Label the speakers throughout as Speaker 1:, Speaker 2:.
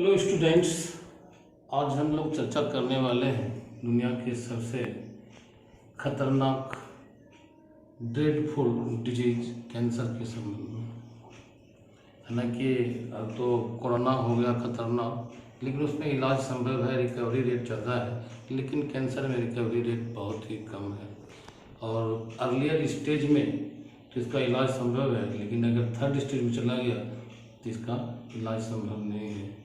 Speaker 1: Hello students, आज हम लोग चर्चा करने वाले हैं दुनिया के सबसे खतरनाक ड्रेडफुल डिजीज कैंसर के संबंध में। हालांकि अब तो कोरोना हो गया खतरनाक, लेकिन उसमें इलाज संभव है, रिकवरी रेट ज़्यादा है, लेकिन कैंसर में रिकवरी रेट बहुत ही कम है। और अर्लियर स्टेज में तो इसका इलाज संभव है, लेकिन अगर थर्ड स्टेज में चला गया तो इसका इलाज संभव नहीं है।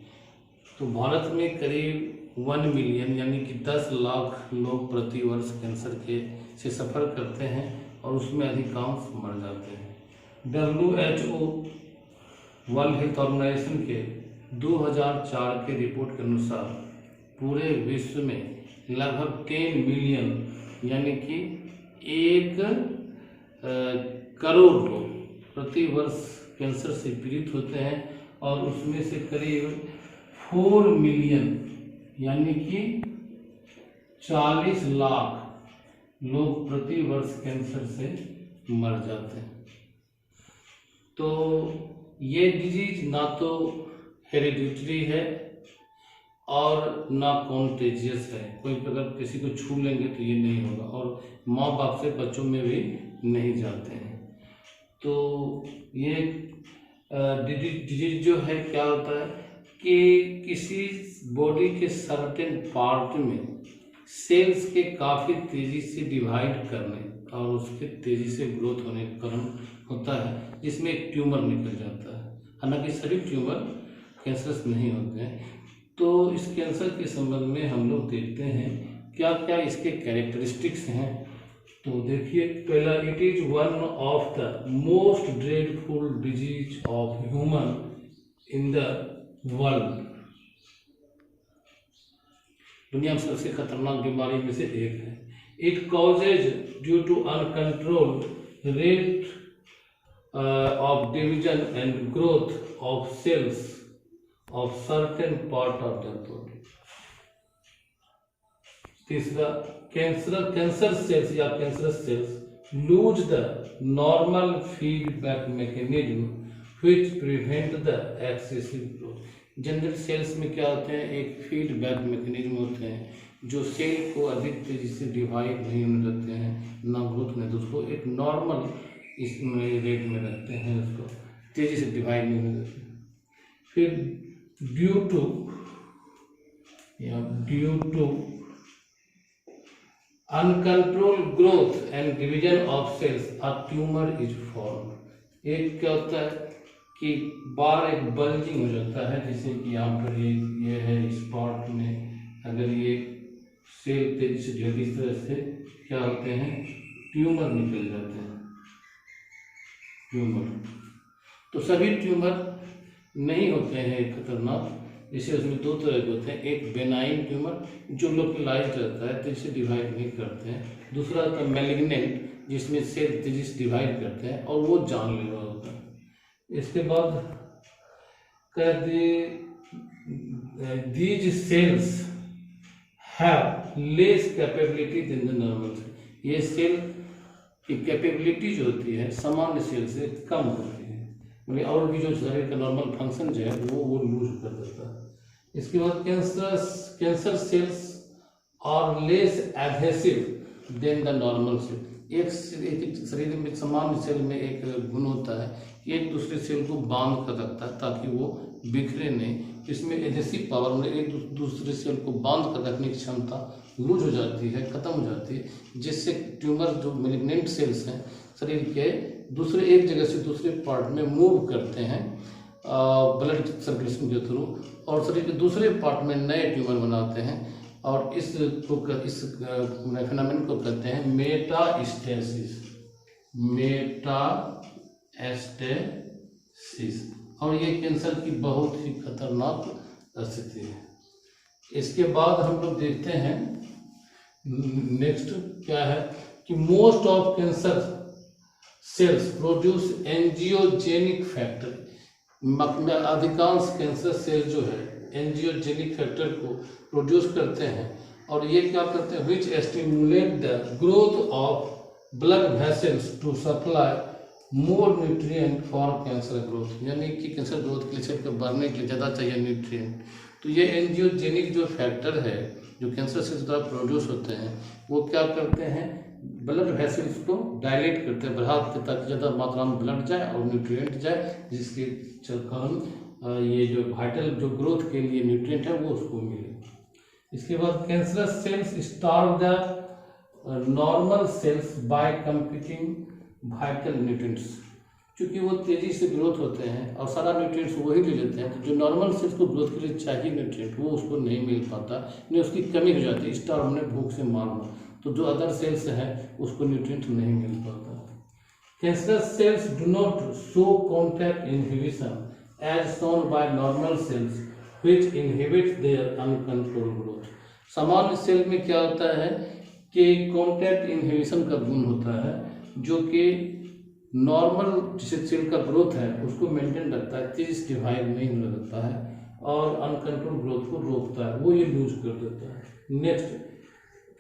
Speaker 1: तो भारत में करीब 1 मिलियन यानी कि 10 लाख लोग प्रति वर्ष कैंसर के से सफ़र करते हैं और उसमें अधिकांश मर जाते हैं। WHO वर्ल्ड हेल्थ ऑर्गेनाइजेशन के 2004 के रिपोर्ट के अनुसार पूरे विश्व में लगभग 10 मिलियन यानी कि 1 करोड़ लोग प्रति वर्ष कैंसर से पीड़ित होते हैं और उसमें से करीब 4 मिलियन यानी कि 40 लाख लोग प्रति वर्ष कैंसर से मर जाते हैं। तो ये डिजीज ना तो हेरिडिटरी है और ना कॉन्टेजियस है। कोई अगर किसी को छू लेंगे तो ये नहीं होगा, और माँ बाप से बच्चों में भी नहीं जाते हैं। तो ये डिजीज जो है क्या होता है कि किसी बॉडी के सर्टेन पार्ट में सेल्स के काफ़ी तेज़ी से डिवाइड करने और उसके तेज़ी से ग्रोथ होने के कारण होता है, जिसमें एक ट्यूमर निकल जाता है। हालांकि सभी ट्यूमर कैंसरस नहीं होते हैं। तो इस कैंसर के संबंध में हम लोग देखते हैं क्या क्या इसके कैरेक्टरिस्टिक्स हैं। तो देखिए, पहला, it is one of the most dreadful disease of human in the world. दुनिया में सबसे खतरनाक बीमारी में से एक है। It causes due to uncontrolled rate of division and growth of cells of certain part of the body. तीसरा, कैंसर सेल्स या cancerous cells lose the normal feedback mechanism which prevent the excessive growth। General cells में क्या होते हैं, एक feedback mechanism होते हैं जो सेल को अधिक तेजी से डिवाइड नहीं होने देते हैं, ना ग्रोथ में, तो उसको एक नॉर्मल इसमें रेट में रखते हैं, उसको तेजी से डिवाइड नहीं होने देते। फिर due to uncontrolled growth and division of cells a tumour is formed. एक क्या होता है कि बार एक बल्जिंग हो जाता है, जैसे कि यहाँ पर ये है, इस पार्ट में अगर ये सेल तेजी से जो इस तरह से क्या होते हैं, ट्यूमर निकल जाते हैं। ट्यूमर तो सभी ट्यूमर नहीं होते हैं खतरनाक, जैसे उसमें 2 तरह के होते हैं। एक बेनाइन ट्यूमर जो लोकलाइज्ड रहता है, तेजी से डिवाइड नहीं करते हैं। दूसरा होता है मैलिग्नेंट, जिसमें सेल तेजी से डिवाइड करते हैं और वो जानलेवा होता है। इसके बाद कहते these cells have less capability than the normal cell. ये सेल की कैपेबिलिटी जो होती है सामान्य सेल से कम होती है, मतलब और भी जो शरीर का नॉर्मल फंक्शन जो है वो लूज कर देता है। इसके बाद cancer cells are less adhesive than the normal cell. एक शरीर में सामान्य सेल में एक गुण होता है, एक दूसरे सेल को बांध कर रखता है ताकि वो बिखरे नहीं। इसमें एडहेसिव पावर में एक दूसरे सेल को बांध कर रखने की क्षमता लूज हो जाती है, खत्म हो जाती है, जिससे ट्यूमर जो मैलिग्नेंट सेल्स हैं शरीर के दूसरे एक जगह से दूसरे पार्ट में मूव करते हैं ब्लड सर्कुलेशन के थ्रू, और शरीर के दूसरे पार्ट में नए ट्यूमर बनाते हैं, और इस फिनोमेनन को कहते हैं मेटास्टेसिस। और ये कैंसर की बहुत ही खतरनाक स्थिति है। इसके बाद हम लोग देखते हैं नेक्स्ट क्या है कि most of cancer cells produce angiogenic factor. अधिकांश कैंसर सेल जो है एंजियोजेनिक फैक्टर को प्रोड्यूस करते हैं, और ये क्या करते हैं, which stimulate the growth of blood vessels to supply more nutrient for cancer growth, यानी कि कैंसर ग्रोथ के लिए सेल को बढ़ने के लिए ज़्यादा चाहिए न्यूट्रिएंट। तो ये एंजियोजेनिक जो फैक्टर है जो कैंसर सेल्स द्वारा प्रोड्यूस होते हैं वो क्या करते हैं, ब्लड वेसल्स को डायलेट करते हैं, बढ़ाते हैं, ताकि ज़्यादा मात्रा में ब्लड जाए और न्यूट्रिएंट जाए, जिसके कारण ये जो वाइटल जो ग्रोथ के लिए न्यूट्रिएंट है वो उसको मिले। इसके बाद cancerous cells starve the normal cells by competing vital nutrients, क्योंकि वो तेज़ी से ग्रोथ होते हैं और सारा न्यूट्रिएंट्स वही ले लेते हैं, तो जो नॉर्मल सेल्स को ग्रोथ के लिए चाहिए न्यूट्रिएंट वो उसको नहीं मिल पाता, नहीं उसकी कमी हो जाती है, स्टार्व ने भूख से मारना, तो जो अदर सेल्स हैं उसको न्यूट्रिएंट नहीं मिल पाता। Cancerous cells do not show contact inhibition as shown by normal cells which inhibits their uncontrolled growth. सामान्य सेल में क्या होता है कि कॉन्टैक्ट इनहिबिशन का गुण होता है, जो कि नॉर्मल जिसे सेल का ग्रोथ है उसको मेंटेन रखता है, तेजी से डिवाइड नहीं होने देता है और अनकंट्रोल ग्रोथ को रोकता है, वो ये लूज कर देता है। Next,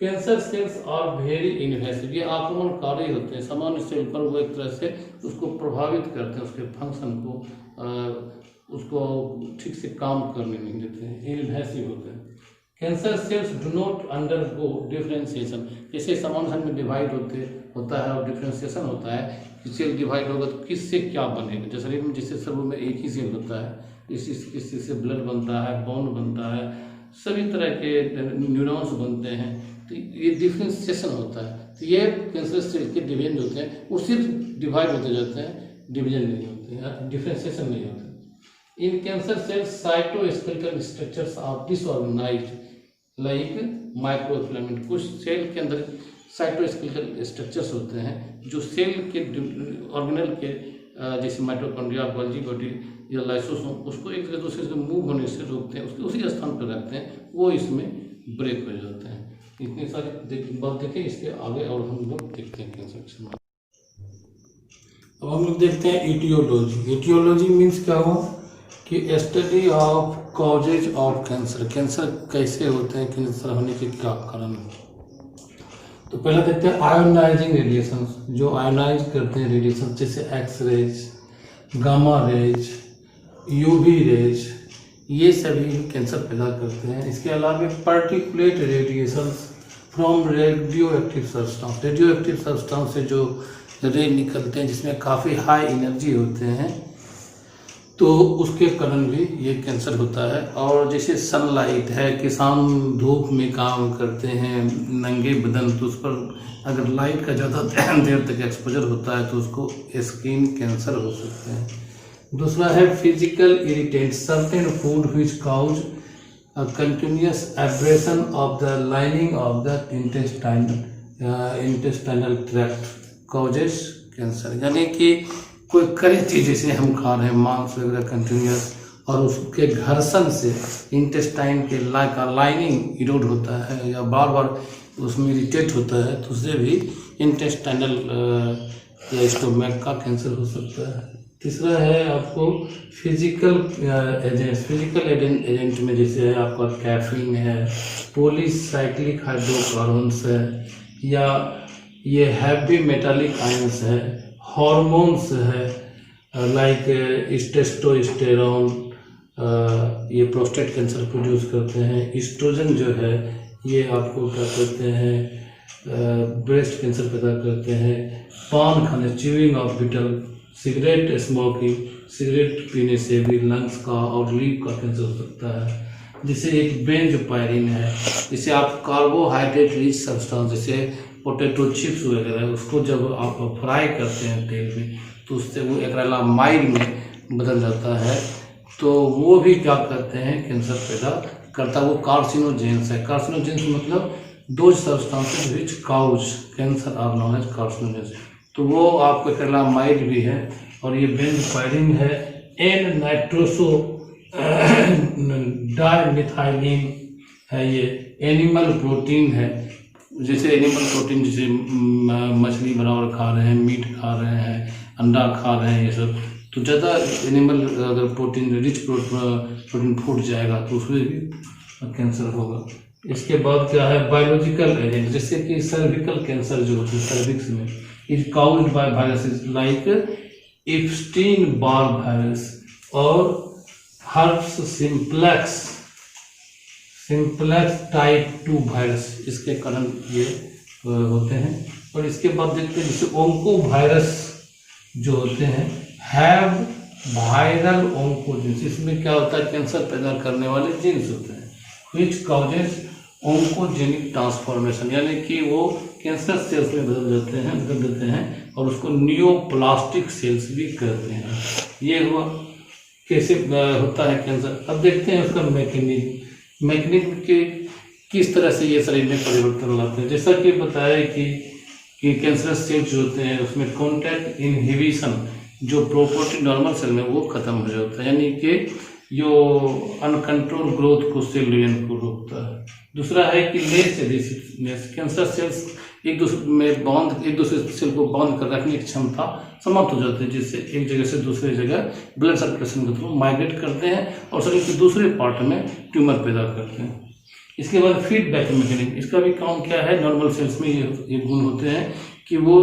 Speaker 1: cancer cells are very invasive, ये आक्रमणकारी होते हैं, सामान्य सेल पर वो एक तरह से उसको प्रभावित करते हैं, उसके फंक्शन को उसको ठीक से काम करने नहीं देते हैं, इन्वेसिव होते हैं। Cancer cells do not undergo differentiation, जैसे सामान्य सेल में डिवाइड होता है और डिफ्रेंशिएशन होता है कि सेल डिवाइड होगा तो किससे क्या बनेगा, जैसे शरीर में जिससे सब में एक ही सेल होता है, किसी से ब्लड बनता है, बोन बनता है, सभी तरह के न्यूरॉन्स बनते हैं, तो ये डिफ्रेंशिएशन होता है। तो ये कैंसर सेल के डिवीजन होते हैं वो सिर्फ डिवाइड होते जाते हैं, डिवीजन नहीं होते हैं, डिफ्रेंशिएशन नहीं होता। In cancer cells cytoskeletal structures are disorganised like microfilament, कुछ सेल के अंदर साइटोस्केलेटल स्ट्रक्चर्स होते हैं जो सेल के ऑर्गेनल के जैसे माइटोकॉन्ड्रिया, गोल्जी बॉडी या लाइसोसोम उसको एक जगह दूसरे से मूव होने से रोकते हैं, उसके उसी स्थान पर रखते हैं, वो इसमें ब्रेक हो जाते हैं। इतनी सारी बात देखें, इसके आगे और हम लोग देखते हैं कैंसर। अब हम लोग देखते हैं इटियोलॉजी। इटियोलॉजी मीन्स क्या हुआ कि study of causes of cancer, cancer कैसे होते हैं, कैंसर होने के क्या कारण है। तो पहले देखते हैं आयोनाइजिंग रेडिएशन, जो आयोनाइज करते हैं रेडिएशन, जैसे X rays, gamma rays, UV rays, ये सभी कैंसर पैदा करते हैं। इसके अलावा particulate radiation from radioactive substance, radioactive substance से जो रे निकलते हैं जिसमें काफ़ी हाई एनर्जी होते हैं, तो उसके कारण भी ये कैंसर होता है। और जैसे सनलाइट है, किसान धूप में काम करते हैं नंगे बदन, तो उस पर अगर लाइट का ज़्यादा देर तक एक्सपोजर होता है तो उसको स्किन कैंसर हो सकते हैं। दूसरा है physical irritant, certain food which cause continuous abrasion of the lining of the intestinal tract causes cancer, यानी कि कोई कड़ी चीज जैसे हम खा रहे हैं मांस वगैरह कंटिन्यूस, और उसके घर्षण से इंटेस्टाइन के लाइनिंग इरोड होता है या बार बार उसमें इरिटेट होता है, तो उससे भी इंटेस्टाइनल या स्टोमैक का कैंसर हो सकता है। तीसरा है आपको फिजिकल एजेंट, फिजिकल एजेंट में जैसे है आपका कैफीन है, पॉलीसाइक्लिक हाइड्रोकार्बन्स है, या ये हैवी मेटालिक आयंस है, हॉर्मोन्स है लाइक टेस्टोस्टेरोन, ये प्रोस्टेट कैंसर प्रोड्यूस करते हैं। एस्ट्रोजन जो है ये आपको क्या करते हैं, ब्रेस्ट कैंसर पैदा करते हैं। पान खाने, chewing of betel, cigarette smoking, cigarette पीने से भी लंग्स का और लीव का कैंसर हो सकता है। जैसे एक बेंजोपायरिन है, जिसे आप कार्बोहाइड्रेट रिच सब्सटेंस जैसे पोटैटो चिप्स वगैरह, उसको जब आप फ्राई करते हैं तेल में तो उससे वो एक्रेलामाइड में बदल जाता है, तो वो भी क्या करते हैं कैंसर पैदा करता है। वो कार्सिनोजेंस है। कार्सिनोजेंस मतलब those substances which cause cancer are known as carcinogens, तो वो आपको एक्रेलामाइड भी है। और ये बेंजोपायरिन है, एन नाइट्रोसो डाइमिथाइलिन है, ये एनिमल प्रोटीन है। जैसे एनिमल प्रोटीन जैसे मछली बराबर खा रहे हैं, मीट खा रहे हैं, अंडा खा रहे हैं, ये सब तो ज़्यादा एनिमल अगर प्रोटीन रिच प्रोटीन फूड जाएगा तो उसमें भी कैंसर होगा। इसके बाद क्या है बायोलॉजिकल एजेंट, जैसे कि सर्विकल कैंसर जो होता है सर्विक्स में, is caused bye viruses like Epstein Barr virus और हर्प्स सिंप्लेक्स टाइप 2 वायरस, इसके कारण ये होते हैं। और इसके बाद देखते हैं जैसे ओंको वायरस जो होते हैं, हैव वायरल ओंकोजिन्स, इसमें क्या होता है, कैंसर पैदा करने वाले जीन्स होते हैं, विच कॉजेज ओंकोजेनिक ट्रांसफॉर्मेशन, यानी कि वो कैंसर सेल्स में बदल देते हैं और उसको नियोप्लास्टिक सेल्स भी कहते हैं। ये हुआ कैसे होता है कैंसर। अब देखते हैं उसका मैकेनिज्म के किस तरह से ये शरीर में परिवर्तन लाते हैं। जैसा कि बताया कि कैंसरस सेल्स जो होते हैं उसमें कॉन्टैक्ट इनहिबिशन जो प्रॉपर्टी नॉर्मल सेल में वो खत्म हो जाता है, यानी कि जो अनकंट्रोल ग्रोथ को सेल डिवीजन को रोकता है। दूसरा है कि लेस एडिशिवनेस, कैंसर सेल्स एक दूसरे सेल को बांध कर रखने की क्षमता समाप्त हो जाती है, जिससे एक जगह से दूसरी जगह ब्लड सर्कुलेशन के थ्रू माइग्रेट करते हैं और शरीर के दूसरे पार्ट में ट्यूमर पैदा करते हैं। इसके बाद फीडबैक मैकेनिज्म, इसका भी काम क्या है, नॉर्मल सेल्स में ये गुण होते हैं कि वो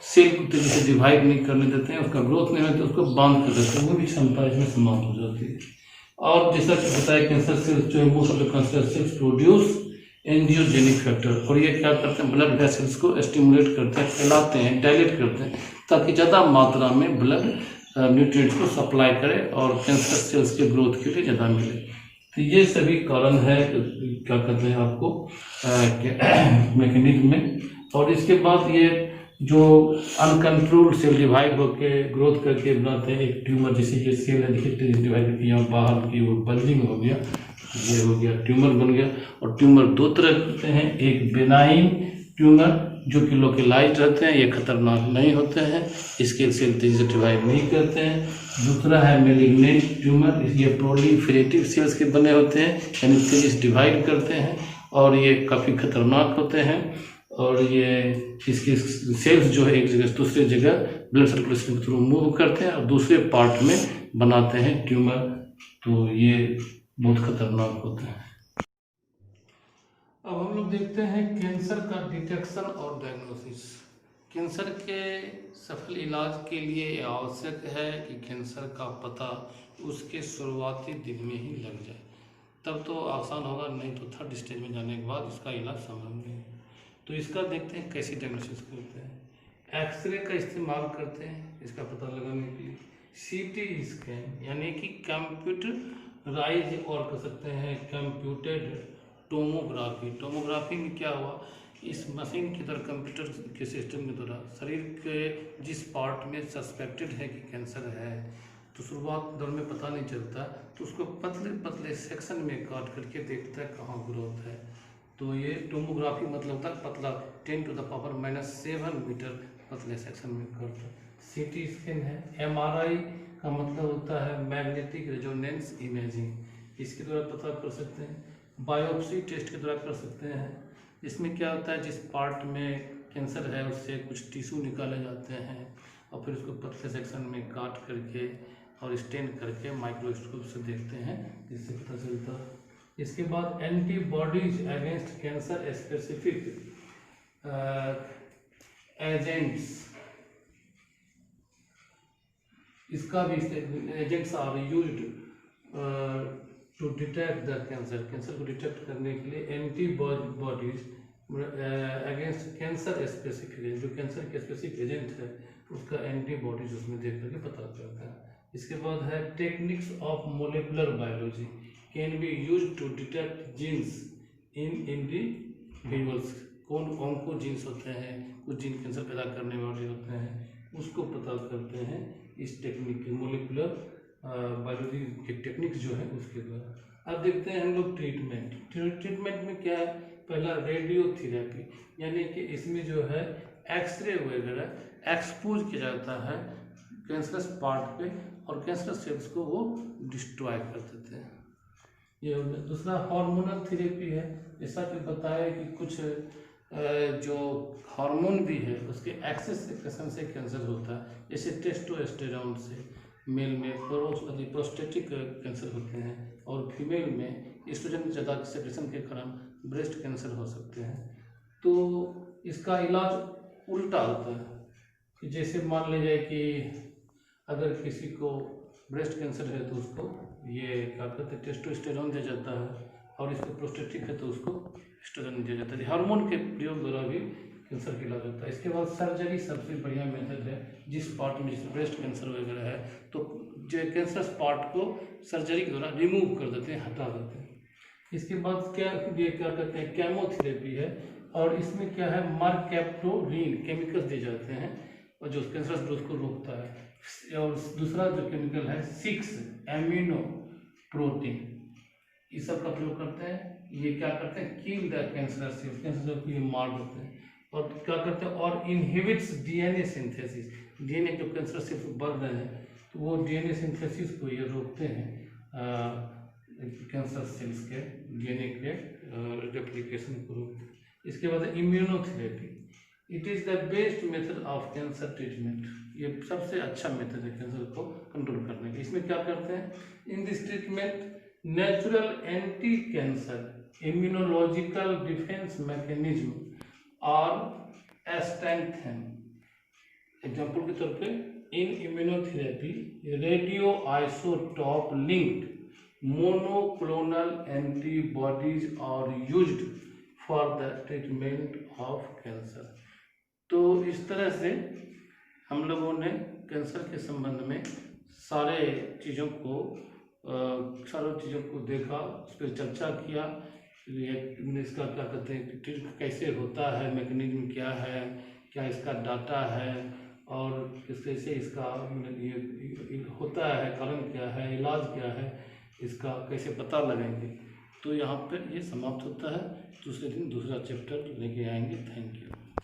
Speaker 1: सेल को तेजी से डिवाइड नहीं करने देते हैं, उसका ग्रोथ नहीं होता, उसको बांध कर देते हैं, वो भी क्षमता इसमें समाप्त हो जाती है। और जैसा कि बताया कैंसर सेल्स जो है most of the cancer cells produce angiogenic factor, और ये क्या करते हैं, ब्लड वेसल्स को स्टिमुलेट करते हैं, फैलाते हैं, डायलेट करते हैं, ताकि ज़्यादा मात्रा में ब्लड न्यूट्रिएंट्स को सप्लाई करे और कैंसर सेल्स के ग्रोथ के लिए ज़्यादा मिले। तो ये सभी कारण है क्या कहते हैं आपको मैकेनिज्म में। और इसके बाद ये जो अनकंट्रोल्ड सेल डिवाइड होके ग्रोथ करके बनाते हैं एक ट्यूमर, जैसे ये सेल है देखिए डिवाइड किया बाहर की वो बल्जिंग हो गया, ये हो गया ट्यूमर बन गया। और ट्यूमर दो तरह के होते हैं, एक बेनाइन ट्यूमर जो कि लोकेलाइज रहते हैं, ये खतरनाक नहीं होते हैं, इसके सेल तेजी से डिवाइड नहीं करते हैं। दूसरा है मेलिग्नेंट ट्यूमर, ये प्रोलिफरेटिव सेल्स के बने होते हैं, यानी तेजी से डिवाइड करते हैं और ये काफ़ी खतरनाक होते हैं। और ये इसके सेल्स जो है एक जगह से दूसरी जगह ब्लड सर्कुलेशन के थ्रू मूव करते हैं और दूसरे पार्ट में बनाते हैं ट्यूमर, तो ये बहुत खतरनाक होते हैं। अब हम लोग देखते हैं कैंसर का डिटेक्शन और डायग्नोसिस। कैंसर के सफल इलाज के लिए यह आवश्यक है कि कैंसर का पता उसके शुरुआती दिन में ही लग जाए, तब तो आसान होगा, नहीं तो थर्ड स्टेज में जाने के बाद इसका इलाज संभव नहीं। तो इसका देखते हैं कैसे डायग्नोसिस करते हैं। एक्सरे का इस्तेमाल करते हैं इसका पता लगाने के लिए, सीटी स्कैन यानी कि कंप्यूटराइज और कर सकते हैं कंप्यूटेड टोमोग्राफी में क्या हुआ, इस मशीन की तरह कंप्यूटर के सिस्टम के द्वारा शरीर के जिस पार्ट में सस्पेक्टेड है कि कैंसर है, तो शुरुआत दौर में पता नहीं चलता, तो उसको पतले पतले सेक्शन में काट करके देखता है कहाँ ग्रोथ है। तो ये टोमोग्राफी मतलब होता है पतला 10⁻⁻7 मीटर पतले सेक्शन में करता है। सीटी स्कैन है। एमआरआई का मतलब होता है मैग्नेटिक रेजोनेंस इमेजिंग, इसके द्वारा पता कर सकते हैं। बायोप्सी टेस्ट के द्वारा कर सकते हैं। इसमें क्या होता है, जिस पार्ट में कैंसर है उससे कुछ टिश्यू निकाले जाते हैं और फिर उसको पतले सेक्शन में काट करके और स्टेन करके माइक्रोस्कोप से देखते हैं, जिससे पता चलता है। इसके बाद antibodies against cancer specific agents, इसका भी agents are used to detect the cancer को डिटेक्ट करने के लिए antibodies against cancer specific agent, जो कैंसर के स्पेसिफिक एजेंट है उसका एंटीबॉडीज उसमें देख करके पता चलता है। इसके बाद है techniques of molecular biology can be use to detect genes in individuals, कौन को जीन्स होते हैं, कुछ जीन कैंसर पैदा करने वाले होते हैं, उसको पता करते हैं इस टेक्निक मोलिकुलर बायोलॉजी के टेक्निक्स जो है उसके द्वारा। अब देखते हैं हम लोग ट्रीटमेंट में क्या है। पहला रेडियोथेरेपी, यानी कि इसमें जो है एक्सरे वगैरह एक्सपोज किया जाता है कैंसरस पार्ट पे और कैंसरस सेल्स को वो डिस्ट्रॉय कर देते हैं। ये दूसरा हार्मोनल थेरेपी है, जैसा कि बताया कि कुछ जो हार्मोन भी है उसके एक्सेस एक्सप्रेशन से कैंसर होता है, जैसे टेस्टोस्टेरोन से मेल में प्रोस्टेटिक कैंसर होते हैं और फीमेल में एस्ट्रोजन ज़्यादा सेक्रेशन के कारण ब्रेस्ट कैंसर हो सकते हैं। तो इसका इलाज उल्टा होता है कि जैसे मान लीजिए कि अगर किसी को ब्रेस्ट कैंसर है तो उसको ये क्या कहते हैं टेस्टोस्टेरोन दिया जाता है, और इसको प्रोस्टेटिक है तो उसको एस्ट्रोजन दिया जाता है। हार्मोन के प्रयोग द्वारा भी कैंसर का इलाज होता है। इसके बाद सर्जरी सबसे बढ़िया मेथड है। जिस पार्ट में जैसे ब्रेस्ट कैंसर वगैरह है तो जो कैंसरस पार्ट को सर्जरी के द्वारा रिमूव कर देते हैं, हटा देते हैं। इसके बाद ये क्या कहते हैं केमोथेरेपी है, और इसमें क्या है मरकैप्टोरिन केमिकल्स दिए जाते हैं और जो कैंसरस ग्रोथ को रोकता है। और दूसरा जो केमिकल है 6 एमिनो प्रोटीन, इस सब का प्रयोग करते हैं। ये क्या करते हैं kill the cancer cells, cancer को ये मार देते हैं। और क्या करते हैं और इनहिबिट्स डीएनए सिंथेसिस, डीएनए जो कैंसर सेल्स बढ़ रहे हैं तो वो डीएनए सिंथेसिस को ये रोकते हैं, कैंसर सेल्स के डीएनए के रेप्लिकेशन को रोकते हैं। इसके बाद immunotherapy, it is the best method of cancer treatment, ये सबसे अच्छा मेथड है कैंसर को कंट्रोल करने का। इसमें क्या करते हैं in this treatment natural anti cancer immunological defence mechanism और स्ट्रेंथन। एग्जाम्पल के तौर पे in immunotherapy radioisotope linked monoclonal antibodies are used for the treatment of cancer. तो इस तरह से हम लोगों ने कैंसर के संबंध में सारे चीज़ों को देखा, उस पर चर्चा किया। इसका क्या कहते हैं ट्रीट कैसे होता है, मैकेनिज्म क्या है, क्या इसका डाटा है, और किस कैसे इसका ये होता है, कारण क्या है, इलाज क्या है, इसका कैसे पता लगेंगे। तो यहाँ पर ये समाप्त होता है। दूसरे दिन दूसरा चैप्टर लेके आएंगे। Thank you.